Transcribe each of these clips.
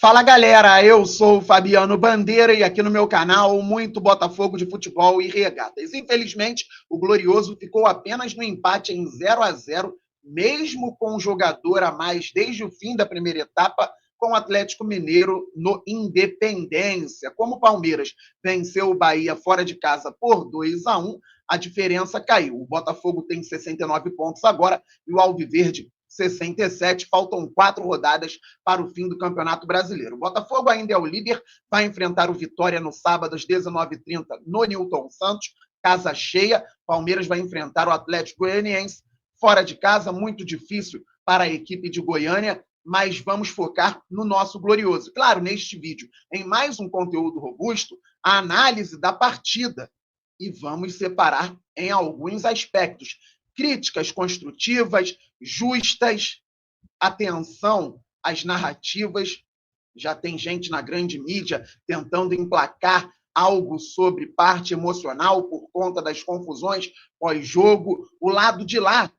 Fala galera, eu sou o Fabiano Bandeira e aqui no meu canal muito Botafogo de futebol e regatas. Infelizmente, o Glorioso ficou apenas no empate em 0-0, mesmo com um jogador a mais desde o fim da primeira etapa, com o Atlético Mineiro no Independência. Como o Palmeiras venceu o Bahia fora de casa por 2-1, a diferença caiu. O Botafogo tem 69 pontos agora e o Alviverde 67, faltam 4 rodadas para o fim do Campeonato Brasileiro. O Botafogo ainda é o líder, vai enfrentar o Vitória no sábado às 19h30 no Newton Santos, casa cheia. Palmeiras vai enfrentar o Atlético Goianiense fora de casa, muito difícil para a equipe de Goiânia, mas vamos focar no nosso Glorioso. Claro, neste vídeo, em mais um conteúdo robusto, a análise da partida, e vamos separar em alguns aspectos. Críticas construtivas, justas, atenção às narrativas. Já tem gente na grande mídia tentando emplacar algo sobre parte emocional por conta das confusões pós-jogo. O lado de lá,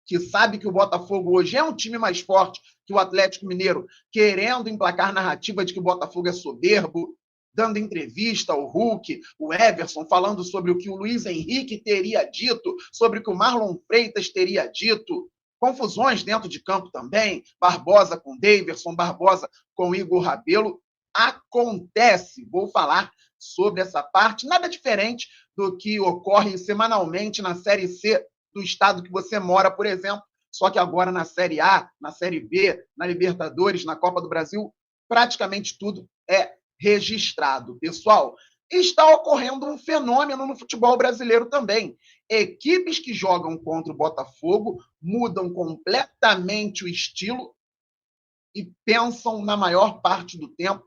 que sabe que o Botafogo hoje é um time mais forte que o Atlético Mineiro, querendo emplacar narrativa de que o Botafogo é soberbo, dando entrevista ao Hulk, o Everson, falando sobre o que o Luiz Henrique teria dito, sobre o que o Marlon Freitas teria dito. Confusões dentro de campo também, Barbosa com Daverson, Barbosa com Igor Rabelo. Acontece, vou falar sobre essa parte, nada diferente do que ocorre semanalmente na Série C do estado que você mora, por exemplo, só que agora na Série A, na Série B, na Libertadores, na Copa do Brasil, praticamente tudo é registrado. Pessoal, está ocorrendo um fenômeno no futebol brasileiro também. Equipes que jogam contra o Botafogo mudam completamente o estilo e pensam, na maior parte do tempo,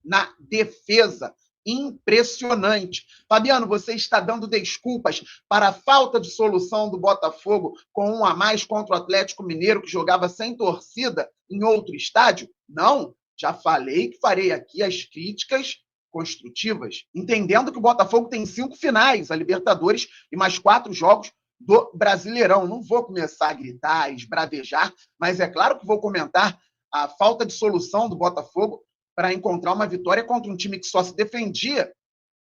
na defesa. Impressionante. Fabiano, você está dando desculpas para a falta de solução do Botafogo com 1 a mais contra o Atlético Mineiro, que jogava sem torcida em outro estádio? Não. Já falei que farei aqui as críticas construtivas, entendendo que o Botafogo tem 5 finais, a Libertadores, e mais 4 jogos do Brasileirão. Não vou começar a gritar, a esbravejar, mas é claro que vou comentar a falta de solução do Botafogo para encontrar uma vitória contra um time que só se defendia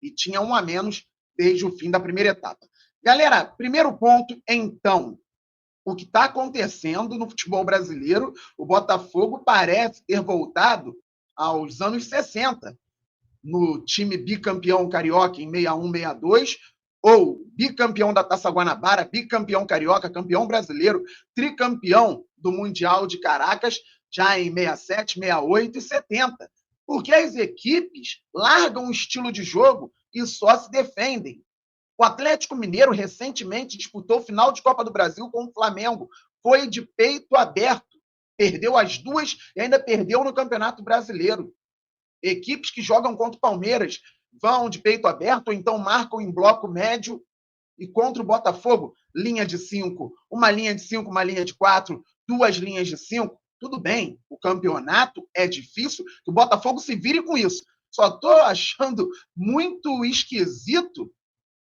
e tinha 1 a menos desde o fim da primeira etapa. Galera, primeiro ponto, então, o que está acontecendo no futebol brasileiro, o Botafogo parece ter voltado aos anos 60, no time bicampeão carioca em 61, 62, ou bicampeão da Taça Guanabara, bicampeão carioca, campeão brasileiro, tricampeão do Mundial de Caracas, já em 67, 68 e 70. Porque as equipes largam o estilo de jogo e só se defendem. O Atlético Mineiro recentemente disputou o final de Copa do Brasil com o Flamengo. Foi de peito aberto. Perdeu as duas e ainda perdeu no Campeonato Brasileiro. Equipes que jogam contra o Palmeiras vão de peito aberto ou então marcam em bloco médio. E contra o Botafogo, linha de 5, uma linha de 5, uma linha de 4, 2 linhas de 5. Tudo bem, o campeonato é difícil, que o Botafogo se vire com isso. Só estou achando muito esquisito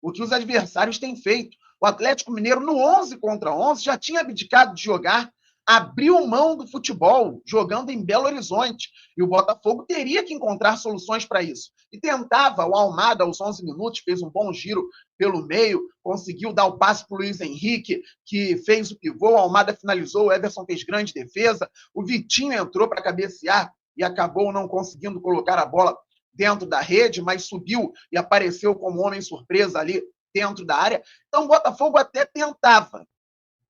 o que os adversários têm feito. O Atlético Mineiro, no 11 contra 11, já tinha abdicado de jogar, abriu mão do futebol, jogando em Belo Horizonte. E o Botafogo teria que encontrar soluções para isso. E tentava, o Almada, aos 11 minutos, fez um bom giro pelo meio, conseguiu dar o passe para o Luiz Henrique, que fez o pivô, o Almada finalizou, o Everson fez grande defesa, o Vitinho entrou para cabecear e acabou não conseguindo colocar a bola dentro da rede, mas subiu e apareceu como homem surpresa ali dentro da área. Então o Botafogo até tentava.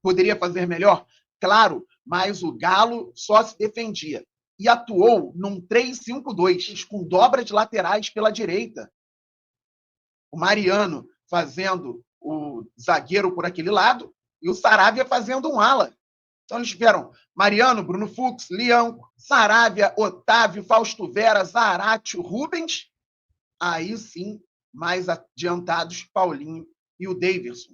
Poderia fazer melhor? Claro, mas o Galo só se defendia. E atuou num 3-5-2, com dobra de laterais pela direita. O Mariano fazendo o zagueiro por aquele lado e o Saravia fazendo um ala. Então eles tiveram Mariano, Bruno Fux, Leão, Saravia, Otávio, Fausto Vera, Zarate, Rubens. Aí sim, mais adiantados, Paulinho e o Daverson.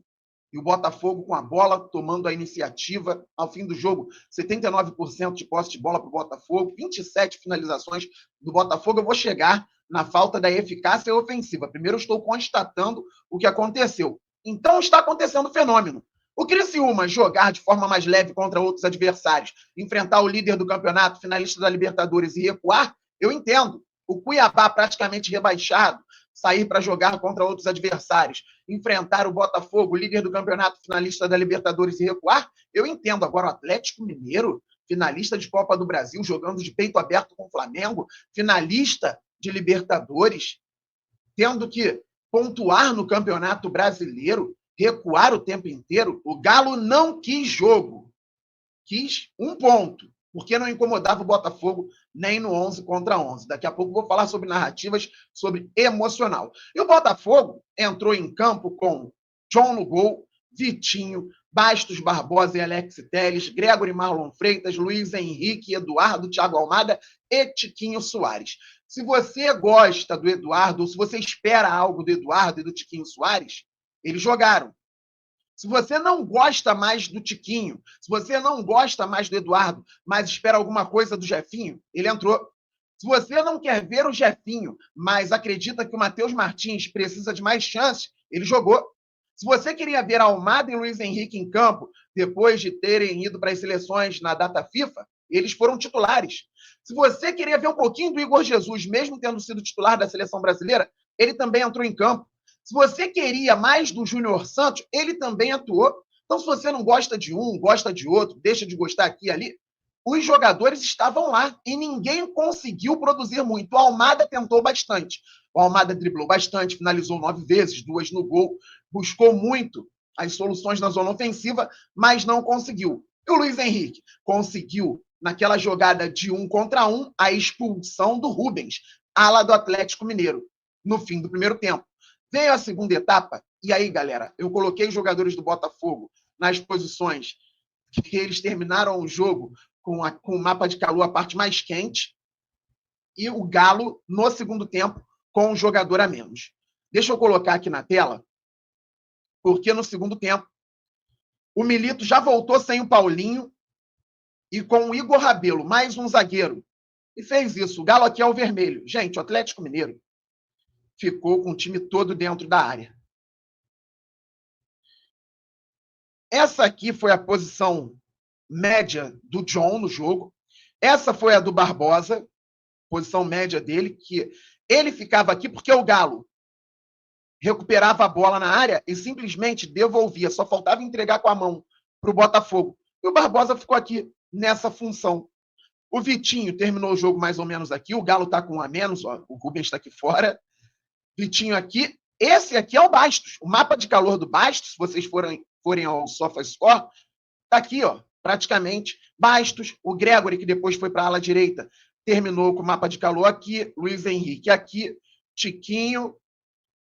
E o Botafogo com a bola, tomando a iniciativa. Ao fim do jogo, 79% de posse de bola para o Botafogo, 27 finalizações do Botafogo. Eu vou chegar na falta da eficácia ofensiva. Primeiro, eu estou constatando o que aconteceu. Então, está acontecendo o fenômeno. O Criciúma jogar de forma mais leve contra outros adversários, enfrentar o líder do campeonato, finalista da Libertadores e recuar, Eu entendo. O Cuiabá praticamente rebaixado, sair para jogar contra outros adversários, enfrentar o Botafogo, líder do campeonato, finalista da Libertadores e recuar, eu entendo. Agora o Atlético Mineiro, finalista de Copa do Brasil, jogando de peito aberto com o Flamengo, finalista de Libertadores, tendo que pontuar no Campeonato Brasileiro, recuar o tempo inteiro, o Galo não quis jogo. Quis um ponto, porque não incomodava o Botafogo nem no 11 contra 11. Daqui a pouco vou falar sobre narrativas, sobre emocional. E o Botafogo entrou em campo com John no gol, Vitinho, Bastos Barbosa e Alex Telles, Gregory Marlon Freitas, Luiz Henrique, Eduardo, Thiago Almada e Tiquinho Soares. Se você gosta do Eduardo, ou se você espera algo do Eduardo e do Tiquinho Soares, eles jogaram. Se você não gosta mais do Tiquinho, se você não gosta mais do Eduardo, mas espera alguma coisa do Jefinho, ele entrou. Se você não quer ver o Jefinho, mas acredita que o Matheus Martins precisa de mais chances, ele jogou. Se você queria ver Almada e Luiz Henrique em campo, depois de terem ido para as seleções na data FIFA, eles foram titulares. Se você queria ver um pouquinho do Igor Jesus, mesmo tendo sido titular da seleção brasileira, ele também entrou em campo. Se você queria mais do Júnior Santos, ele também atuou. Então, se você não gosta de um, gosta de outro, deixa de gostar aqui e ali, os jogadores estavam lá e ninguém conseguiu produzir muito. O Almada tentou bastante. O Almada driblou bastante, finalizou 9 vezes, 2 no gol, buscou muito as soluções na zona ofensiva, mas não conseguiu. E o Luiz Henrique conseguiu, naquela jogada de 1 contra 1, a expulsão do Rubens, ala do Atlético Mineiro, no fim do primeiro tempo. Veio a segunda etapa, e aí, galera, eu coloquei os jogadores do Botafogo nas posições que eles terminaram o jogo com o mapa de calor, a parte mais quente, e o Galo, no segundo tempo, com um jogador a menos. Deixa eu colocar aqui na tela, porque no segundo tempo, o Milito já voltou sem o Paulinho e com o Igor Rabelo, mais um zagueiro, e fez isso. O Galo aqui é o vermelho. Gente, o Atlético Mineiro ficou com o time todo dentro da área. Essa aqui foi a posição média do John no jogo. Essa foi a do Barbosa, posição média dele, que ele ficava aqui porque o Galo recuperava a bola na área e simplesmente devolvia, só faltava entregar com a mão para o Botafogo. E o Barbosa ficou aqui nessa função. O Vitinho terminou o jogo mais ou menos aqui, o Galo está com um a menos, ó, o Rubens está aqui fora. Vitinho aqui. Esse aqui é o Bastos. O mapa de calor do Bastos, se vocês forem ao SofaScore, está aqui, ó, praticamente. Bastos, o Gregory, que depois foi para a ala direita, terminou com o mapa de calor aqui. Luiz Henrique aqui. Tiquinho,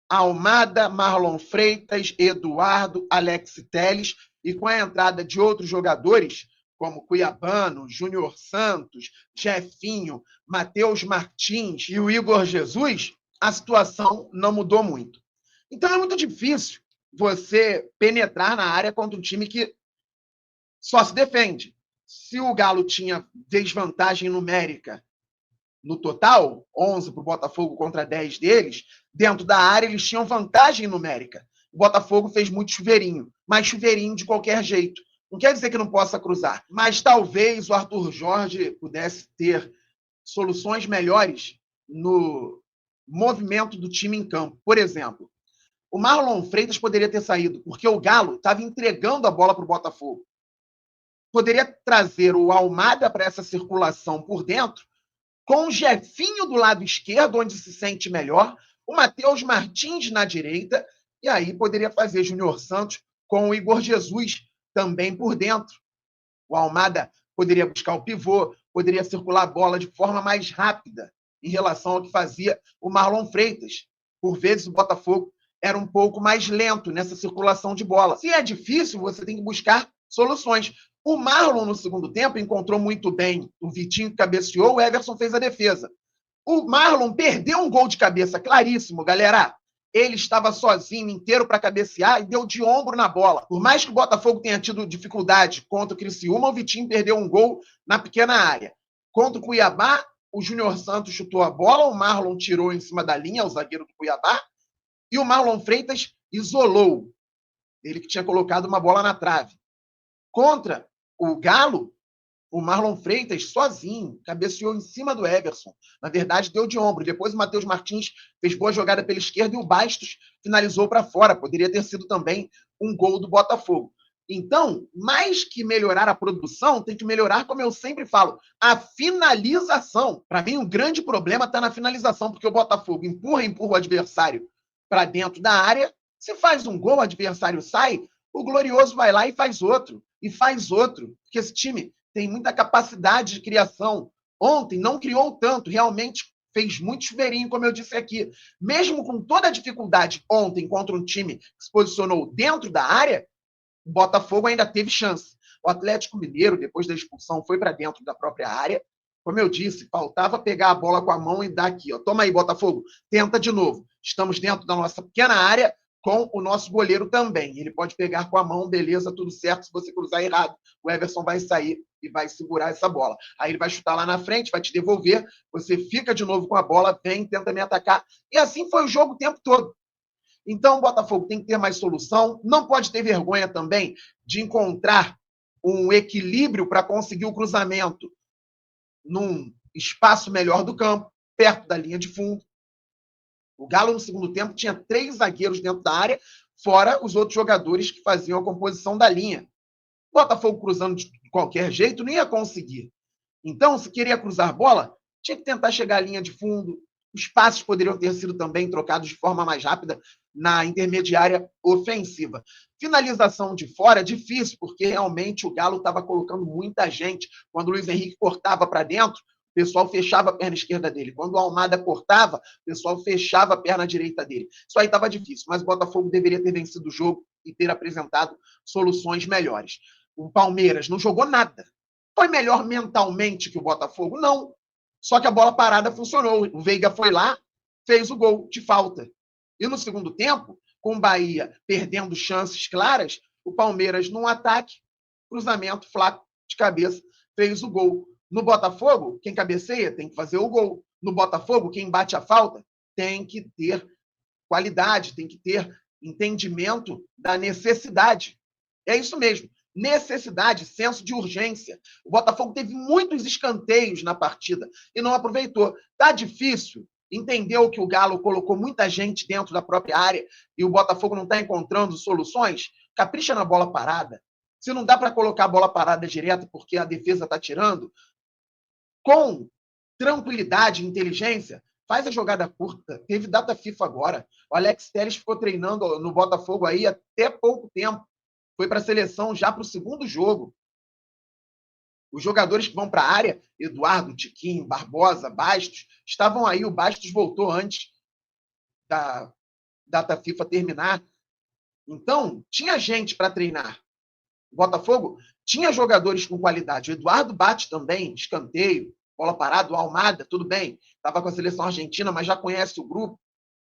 Almada, Marlon Freitas, Eduardo, Alex Telles. E com a entrada de outros jogadores, como Cuiabano, Júnior Santos, Jefinho, Matheus Martins e o Igor Jesus, a situação não mudou muito. Então é muito difícil você penetrar na área contra um time que só se defende. Se o Galo tinha desvantagem numérica no total, 11 para o Botafogo contra 10 deles, dentro da área eles tinham vantagem numérica. O Botafogo fez muito chuveirinho, mas chuveirinho de qualquer jeito. Não quer dizer que não possa cruzar, mas talvez o Arthur Jorge pudesse ter soluções melhores no movimento do time em campo. Por exemplo, o Marlon Freitas poderia ter saído, porque o Galo estava entregando a bola para o Botafogo. Poderia trazer o Almada para essa circulação por dentro, com o Jefinho do lado esquerdo, onde se sente melhor, o Matheus Martins na direita, e aí poderia fazer Júnior Santos com o Igor Jesus também por dentro. O Almada poderia buscar o pivô, poderia circular a bola de forma mais rápida em relação ao que fazia o Marlon Freitas. Por vezes o Botafogo era um pouco mais lento nessa circulação de bola. Se é difícil, você tem que buscar soluções. O Marlon, no segundo tempo, encontrou muito bem o Vitinho que cabeceou, o Everson fez a defesa. O Marlon perdeu um gol de cabeça, claríssimo, galera. Ele estava sozinho, inteiro para cabecear e deu de ombro na bola. Por mais que o Botafogo tenha tido dificuldade contra o Criciúma, o Vitinho perdeu um gol na pequena área. Contra o Cuiabá, o Júnior Santos chutou a bola, o Marlon tirou em cima da linha, o zagueiro do Cuiabá, e o Marlon Freitas isolou. Ele que tinha colocado uma bola na trave. Contra o Galo, O Marlon Freitas, sozinho, cabeceou em cima do Everson. Na verdade, deu de ombro. Depois o Matheus Martins fez boa jogada pela esquerda e o Bastos finalizou para fora. Poderia ter sido também um gol do Botafogo. Então, mais que melhorar a produção, tem que melhorar, como eu sempre falo, a finalização. Para mim, o grande problema está na finalização, porque o Botafogo empurra o adversário para dentro da área. Se faz um gol, o adversário sai, o Glorioso vai lá e faz outro. E faz outro. Porque esse time tem muita capacidade de criação. Ontem não criou tanto, realmente fez muito chuveirinho, como eu disse aqui. Mesmo com toda a dificuldade ontem contra um time que se posicionou dentro da área, o Botafogo ainda teve chance. O Atlético Mineiro, depois da expulsão, foi para dentro da própria área. Como eu disse, faltava pegar a bola com a mão e dar aqui. Ó. Toma aí, Botafogo, tenta de novo. Estamos dentro da nossa pequena área, com o nosso goleiro também. Ele pode pegar com a mão, beleza, tudo certo. Se você cruzar errado, o Everson vai sair e vai segurar essa bola. Aí ele vai chutar lá na frente, vai te devolver, você fica de novo com a bola, vem, tenta me atacar. E assim foi o jogo o tempo todo. Então o Botafogo tem que ter mais solução, não pode ter vergonha também de encontrar um equilíbrio para conseguir o cruzamento num espaço melhor do campo, perto da linha de fundo. O Galo, no segundo tempo, tinha 3 zagueiros dentro da área, fora os outros jogadores que faziam a composição da linha. O Botafogo cruzando de qualquer jeito não ia conseguir. Então, se queria cruzar bola, tinha que tentar chegar à linha de fundo. Os passes poderiam ter sido também trocados de forma mais rápida na intermediária ofensiva. Finalização de fora, difícil, porque realmente o Galo estava colocando muita gente. Quando o Luiz Henrique cortava para dentro, o pessoal fechava a perna esquerda dele. Quando o Almada cortava, o pessoal fechava a perna direita dele. Isso aí estava difícil, mas o Botafogo deveria ter vencido o jogo e ter apresentado soluções melhores. O Palmeiras não jogou nada. Foi melhor mentalmente que o Botafogo? Não. Só que a bola parada funcionou. O Veiga foi lá, fez o gol de falta. E no segundo tempo, com o Bahia perdendo chances claras, o Palmeiras, num ataque, cruzamento flaco de cabeça, fez o gol. No Botafogo, quem cabeceia tem que fazer o gol. No Botafogo, quem bate a falta tem que ter qualidade, tem que ter entendimento da necessidade. É isso mesmo. Necessidade, senso de urgência. O Botafogo teve muitos escanteios na partida e não aproveitou. Tá difícil. Entendeu que o Galo colocou muita gente dentro da própria área e o Botafogo não está encontrando soluções? Capricha na bola parada. Se não dá para colocar a bola parada direto porque a defesa está tirando, com tranquilidade e inteligência, faz a jogada curta. Teve data FIFA agora. O Alex Telles ficou treinando no Botafogo aí até pouco tempo. Foi para a seleção já para o segundo jogo. Os jogadores que vão para a área, Eduardo, Tiquinho, Barbosa, Bastos, estavam aí. O Bastos voltou antes da data FIFA terminar. Então, tinha gente para treinar. O Botafogo tinha jogadores com qualidade. O Eduardo bate também, escanteio, bola parada, o Almada, tudo bem. Estava com a seleção argentina, mas já conhece o grupo.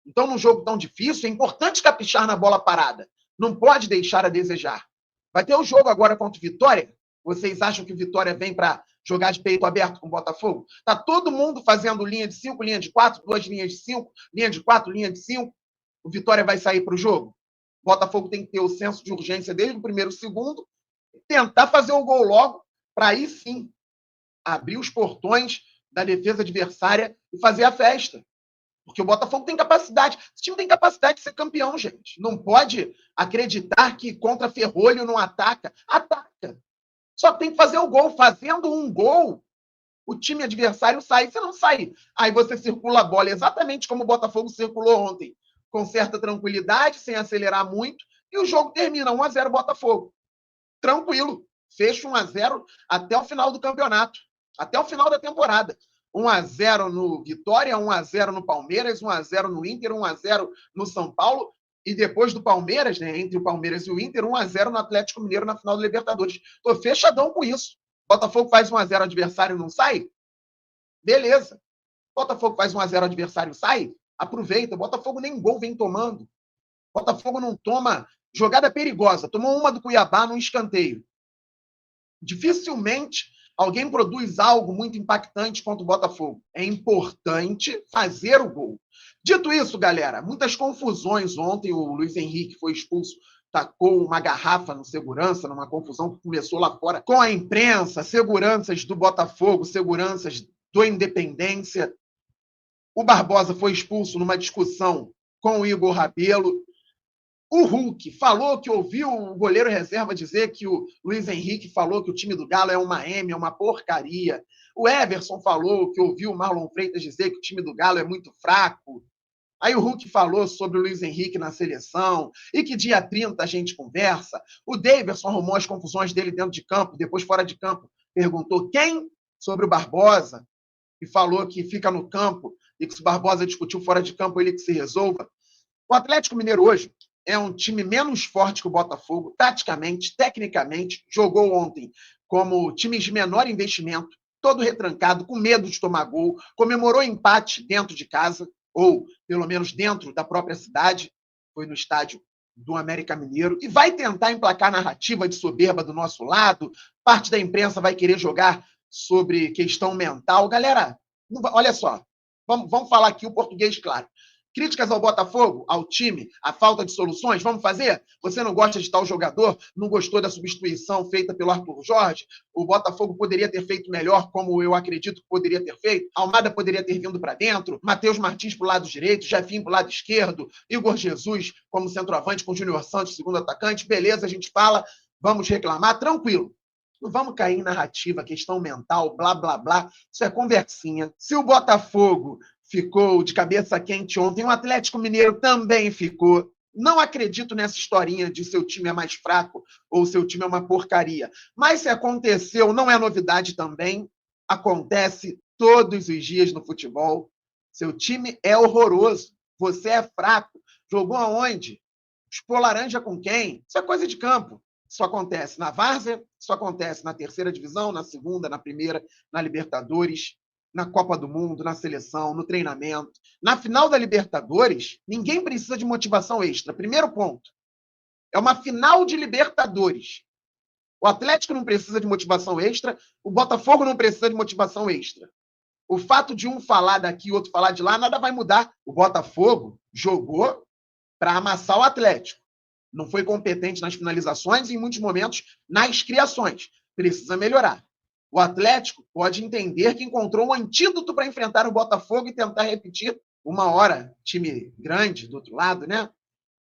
Então, num jogo tão difícil, é importante caprichar na bola parada. Não pode deixar a desejar. Vai ter o jogo agora contra o Vitória. Vocês acham que o Vitória vem para jogar de peito aberto com o Botafogo? Está todo mundo fazendo linha de 5, linha de 4, 2 linhas de 5, linha de 4, linha de 5. O Vitória vai sair para o jogo? O Botafogo tem que ter o senso de urgência desde o primeiro segundo e tentar fazer o gol logo, para aí sim abrir os portões da defesa adversária e fazer a festa. Porque o Botafogo tem capacidade. Esse time tem capacidade de ser campeão, gente. Não pode acreditar que contra Ferrolho não ataca. Ataca. Só tem que fazer o gol. Fazendo um gol, o time adversário sai. Se não sair, aí você circula a bola exatamente como o Botafogo circulou ontem. Com certa tranquilidade, sem acelerar muito. E o jogo termina 1-0 Botafogo. Tranquilo. Fecha 1-0 até o final do campeonato. Até o final da temporada. 1-0 no Vitória, 1-0 no Palmeiras, 1-0 no Inter, 1-0 no São Paulo. E depois do Palmeiras, né, entre o Palmeiras e o Inter, 1-0 no Atlético Mineiro na final do Libertadores. Tô fechadão com isso. Botafogo faz 1-0, adversário não sai? Beleza. Botafogo faz 1-0, adversário sai? Aproveita. Botafogo nem gol vem tomando. Botafogo não toma jogada perigosa. Tomou uma do Cuiabá num escanteio. Dificilmente alguém produz algo muito impactante contra o Botafogo. É importante fazer o gol. Dito isso, galera, muitas confusões ontem. O Luiz Henrique foi expulso tacou uma garrafa no segurança, numa confusão que começou lá fora, com a imprensa, seguranças do Botafogo, seguranças do Independência. O Barbosa foi expulso numa discussão com o Igor Rabelo. O Hulk falou que ouviu o goleiro reserva dizer que o Luiz Henrique falou que o time do Galo é uma M, é uma porcaria. O Everson falou que ouviu o Marlon Freitas dizer que o time do Galo é muito fraco. Aí o Hulk falou sobre o Luiz Henrique na seleção e que dia 30 a gente conversa. O Daverson arrumou as confusões dele dentro de campo, depois fora de campo. Perguntou quem? Sobre o Barbosa, e falou que fica no campo e que se o Barbosa discutiu fora de campo, ele que se resolva. O Atlético Mineiro hoje é um time menos forte que o Botafogo, taticamente, tecnicamente, jogou ontem como times de menor investimento, todo retrancado, com medo de tomar gol, comemorou empate dentro de casa, ou pelo menos dentro da própria cidade, foi no estádio do América Mineiro, e vai tentar emplacar narrativa de soberba do nosso lado, parte da imprensa vai querer jogar sobre questão mental. Galera, olha só, vamos falar aqui o português claro. Críticas ao Botafogo, ao time, a falta de soluções, vamos fazer? Você não gosta de tal jogador? Não gostou da substituição feita pelo Arthur Jorge? O Botafogo poderia ter feito melhor, como eu acredito que poderia ter feito? Almada poderia ter vindo para dentro? Matheus Martins para o lado direito, Jefinho para o lado esquerdo, Igor Jesus como centroavante com Júnior Santos, segundo atacante? Beleza, a gente fala, vamos reclamar, tranquilo. Não vamos cair em narrativa, questão mental, blá, blá, blá. Isso é conversinha. Se o Botafogo ficou de cabeça quente ontem, o Atlético Mineiro também ficou. Não acredito nessa historinha de seu time é mais fraco ou seu time é uma porcaria. Mas se aconteceu, não é novidade também. Acontece todos os dias no futebol. Seu time é horroroso. Você é fraco. Jogou aonde? Expôs laranja com quem? Isso é coisa de campo. Isso acontece na várzea, isso acontece na terceira divisão, na segunda, na primeira, na Libertadores, na Copa do Mundo, na seleção, no treinamento. Na final da Libertadores, ninguém precisa de motivação extra. Primeiro ponto. É uma final de Libertadores. O Atlético não precisa de motivação extra, o Botafogo não precisa de motivação extra. O fato de um falar daqui e outro falar de lá, nada vai mudar. O Botafogo jogou para amassar o Atlético. Não foi competente nas finalizações e, em muitos momentos, nas criações. Precisa melhorar. O Atlético pode entender que encontrou um antídoto para enfrentar o Botafogo e tentar repetir uma hora. Time grande, do outro lado, né?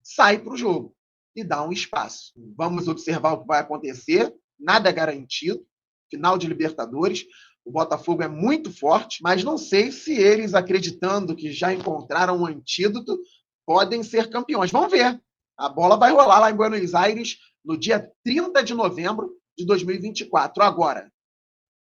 Sai para o jogo e dá um espaço. Vamos observar o que vai acontecer. Nada garantido. Final de Libertadores. O Botafogo é muito forte, mas não sei se eles, acreditando que já encontraram um antídoto, podem ser campeões. Vamos ver. A bola vai rolar lá em Buenos Aires no dia 30 de novembro de 2024. Agora,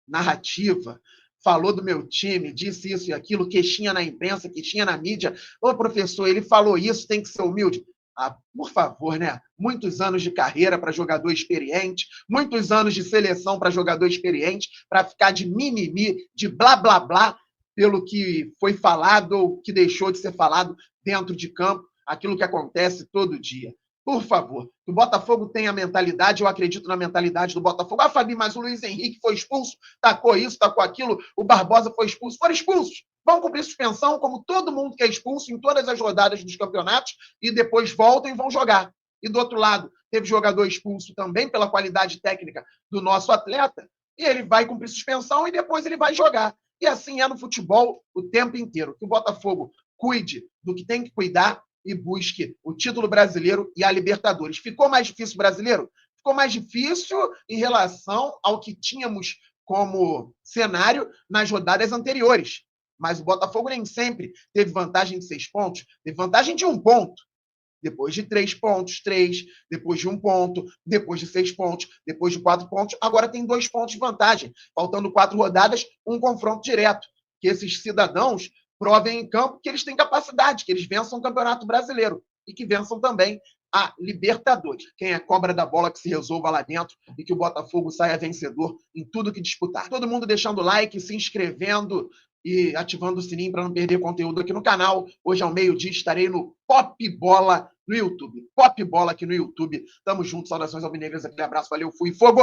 narrativa, falou do meu time, disse isso e aquilo, queixinha na imprensa, queixinha na mídia. Ô, professor, ele falou isso, tem que ser humilde. Ah, por favor, né? Muitos anos de carreira para jogador experiente, muitos anos de seleção para jogador experiente, para ficar de mimimi, de blá, blá, blá, pelo que foi falado ou que deixou de ser falado dentro de campo, aquilo que acontece todo dia. Por favor, que o Botafogo tenha a mentalidade, eu acredito na mentalidade do Botafogo. Ah, Fabi, mas o Luiz Henrique foi expulso, tacou isso, tacou aquilo, o Barbosa foi expulso. Foram expulsos. Vão cumprir suspensão, como todo mundo que é expulso em todas as rodadas dos campeonatos, e depois voltam e vão jogar. E do outro lado, teve jogador expulso também pela qualidade técnica do nosso atleta, e ele vai cumprir suspensão e depois ele vai jogar. E assim é no futebol o tempo inteiro. Que o Botafogo cuide do que tem que cuidar e busque o título brasileiro e a Libertadores. Ficou mais difícil o brasileiro? Ficou mais difícil em relação ao que tínhamos como cenário nas rodadas anteriores. Mas o Botafogo nem sempre teve vantagem de 6 pontos, teve vantagem de 1 ponto. Depois de 3 pontos, 3, depois de 1 ponto, depois de 6 pontos, depois de 4 pontos, agora tem 2 pontos de vantagem. Faltando 4 rodadas, um confronto direto. Que esses cidadãos provem em campo que eles têm capacidade, que eles vençam o Campeonato Brasileiro e que vençam também a Libertadores. Quem é cobra da bola que se resolva lá dentro e que o Botafogo saia vencedor em tudo que disputar. Todo mundo deixando like, se inscrevendo e ativando o sininho para não perder conteúdo aqui no canal. Hoje ao meio-dia estarei no Pop Bola no YouTube. Pop Bola aqui no YouTube. Tamo junto, saudações alvinegras, aquele abraço, valeu, fui, fogo!